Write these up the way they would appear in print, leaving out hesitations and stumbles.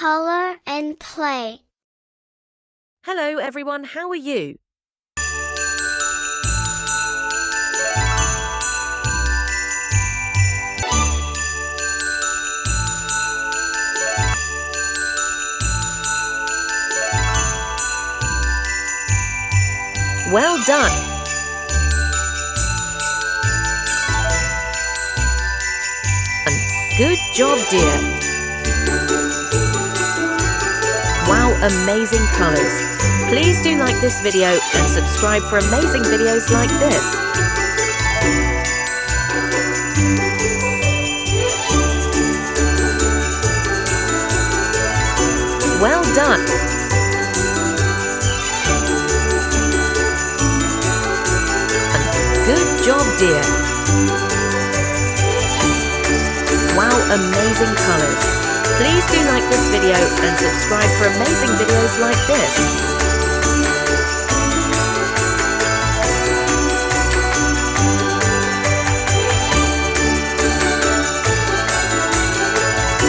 color and play. Hello everyone, how are you? Well done! Good job, dear! Wow, amazing colours! Please do like this video and subscribe for amazing videos like this. Well done! Good job, dear! Wow, amazing colours! Please do like this video and subscribe for amazing videos like this.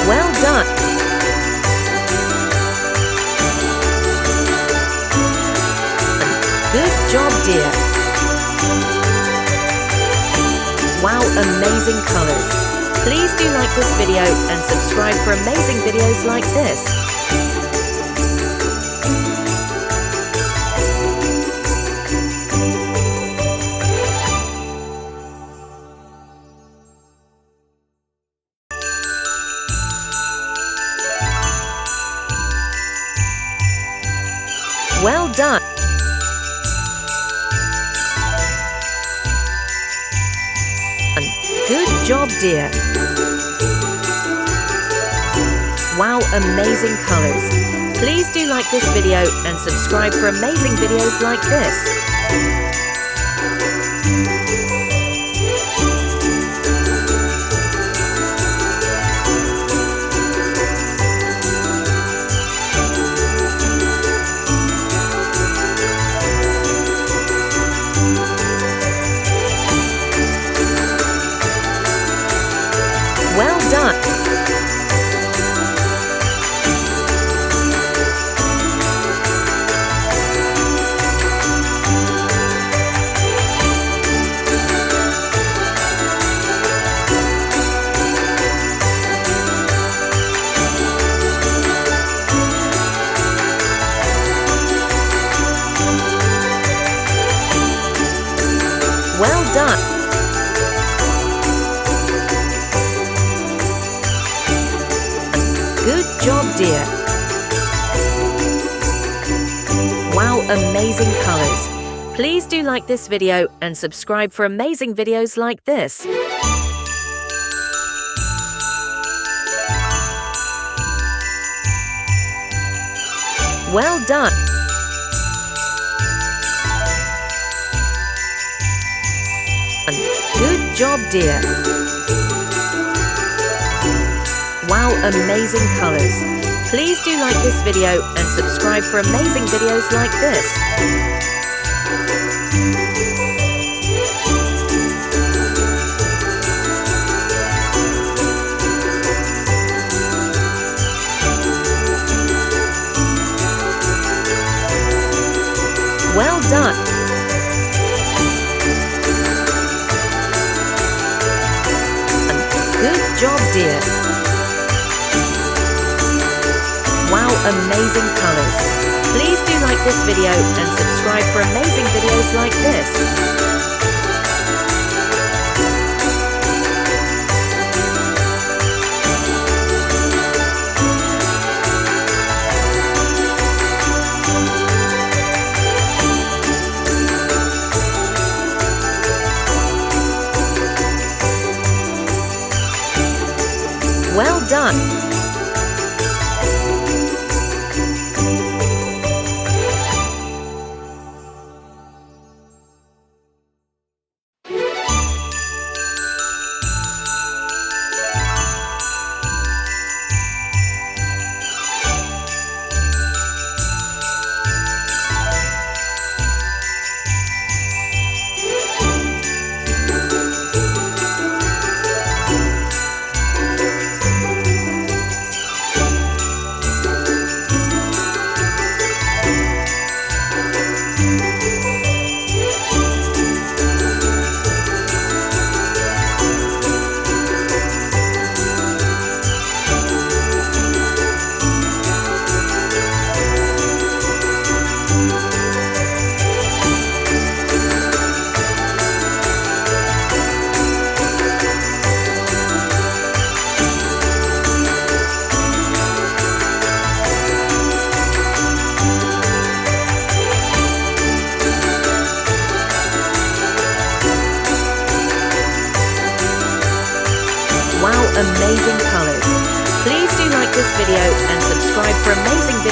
Well done! Good job, dear! Wow, amazing colours! Please do like this video and subscribe for amazing videos like this. Well done! Good job, dear! Wow, amazing colours! Please do like this video and subscribe for amazing videos like this. Well done! Well done! Good job, dear! Wow, amazing colours! Please do like this video and subscribe for amazing videos like this. Well done! Good job, dear! Wow, amazing colours! Please do like this video and subscribe for amazing videos like this. Well done! Good job, dear! Wow, amazing colours! Please do like this video and subscribe for amazing videos like this. Well done!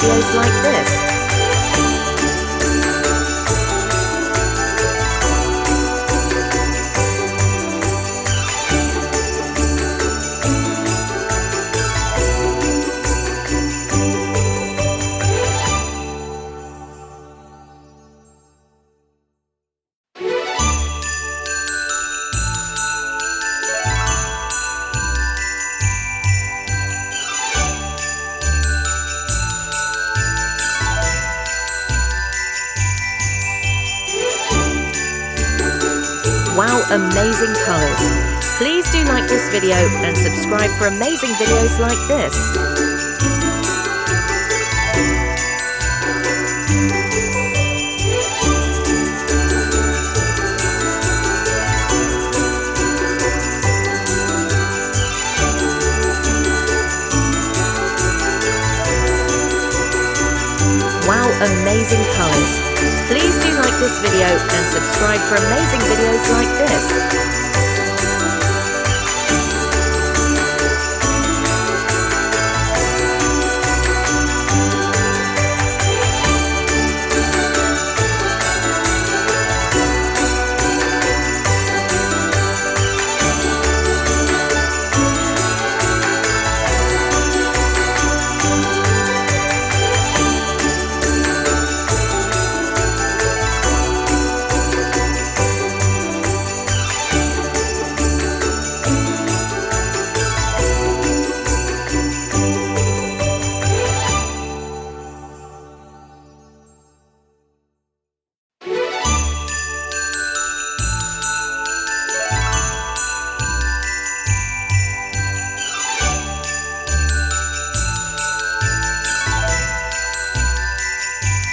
videos like this. Wow, amazing colors. Please do like this video and subscribe for amazing videos like this. Wow, amazing colors. Please do like this video and subscribe for amazing videos like this.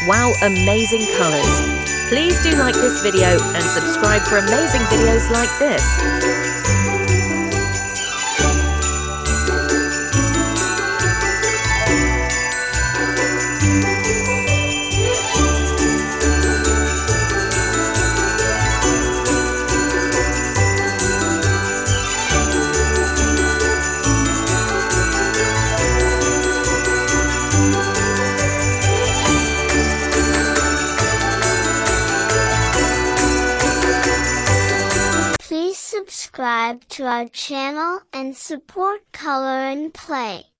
Wow, amazing colors. Please do like this video and subscribe for amazing videos like this. Please subscribe to our channel and support Color and Play.